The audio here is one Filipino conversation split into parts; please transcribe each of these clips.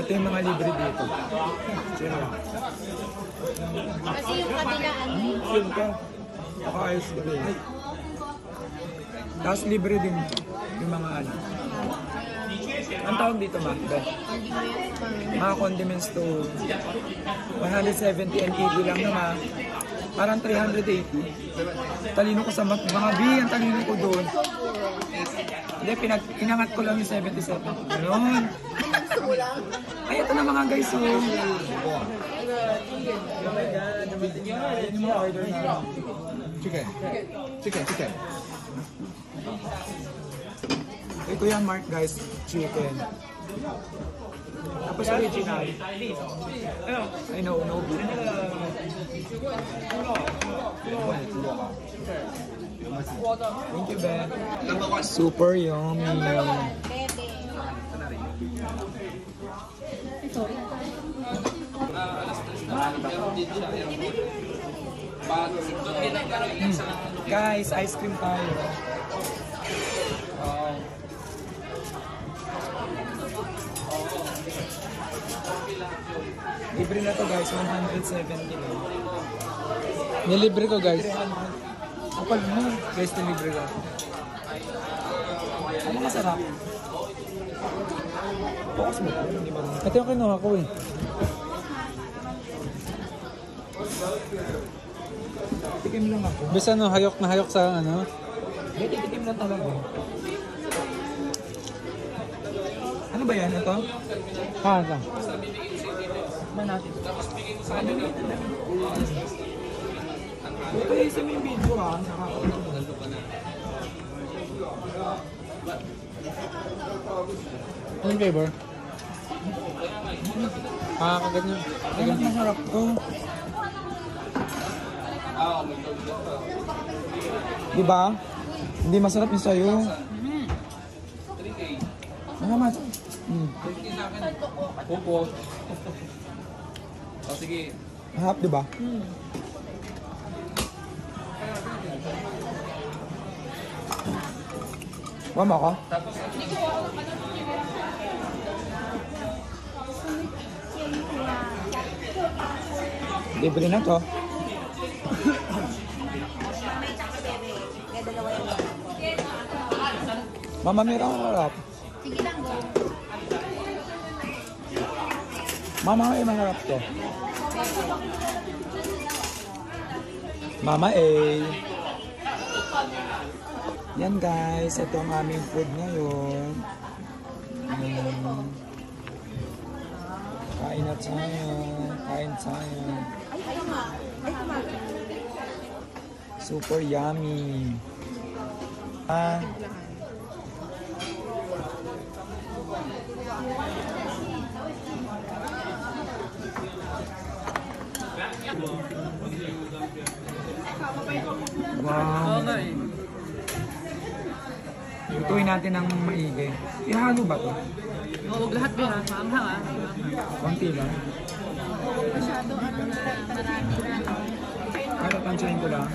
Ito yung mga libre dito. Sino? Kasi yung kabilaan. Yun ka. Nakaayos ko rin. Tapos libre din yung mga ano. Ang tawag dito ma? Mga condiments to 170 NED lang naman. Parang 380. Talino ko sa mga B, ang talino ko doon. Hindi, pinangat ko lang yung 77. Ganun. Ay, ito na mga guys. Oh. Oh my God. Yan yung mga order na. Chicken. Ito yan, Mark, guys. Chicken. Tapos original. I know, no beef. Thank you, Ben. Super yummy. Guys, ice cream tayo. Libre na to guys, 170 lang. Nilibre ko guys. Kapal mo, guys, nilibre ko. Ano masarap? Focus mo. Ito yung kinuha ko eh. Tikim lang ako. Bisa no, hayok na hayok sa ano? Hindi, tikim lang talaga. Ano ba yan? Ito? Ano? Natin. Ito yung isa yung video ha. Anong flavor? Kagad nyo. Ay, masarap to. Diba? Hindi masarap yung sayo. Salamat. Opo. O sige. Mahap, diba? Mama ka? Libre na to. Mama, meron akong harap. Sige lang, go. Mama, may maharap to. Mama A. Yan guys, ito ang aming food ngayon. Kain na tayo. Kain tayo. Super yummy. Wow. Lutuin natin ng maigi. Ihalo ba to? Huwag lahat ba ha? Maanghang ha? Konti lang. Masyado ano na marami na. Para tansyahin ko lang.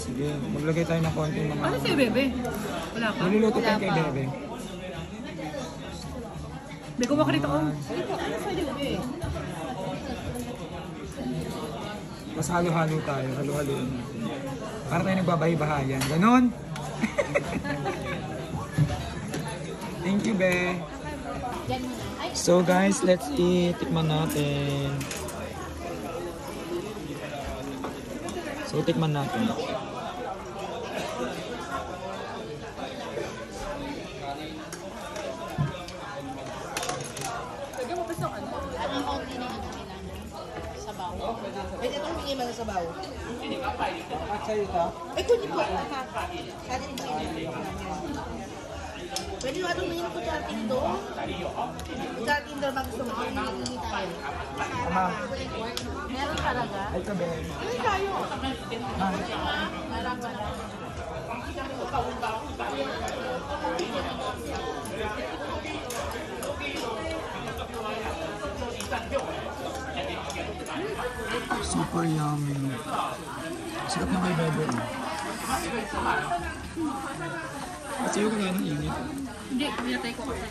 Sige, maglagay tayo ng konting mga... Ano sa'yo, bebe? Wala pa? Maluluto tayo kay Bebe. May kuha ka rito ko. Ano sa'yo, bebe? Mas halo-halo tayo, halo-halo. Para tayo nagbabahay-bahayan. Ganon! Thank you, Be. So guys, let's eat. Tikman natin. So tikman natin. Anong konti na ano kailangan? Sabaw. Pwede itong bigay mo ng sabaw. At sa'yo ito? Ay, kundi po. Pwede yung atong minimum ko sa tindo. Sa tindo ba gusto mo? Hindi tayo. Ama. Meron talaga? Ay ka, Be. Hindi tayo. Super yummy. Sarap na kay Bebe. Kasi yung wala ng init. Hindi, pinatay ko kasi.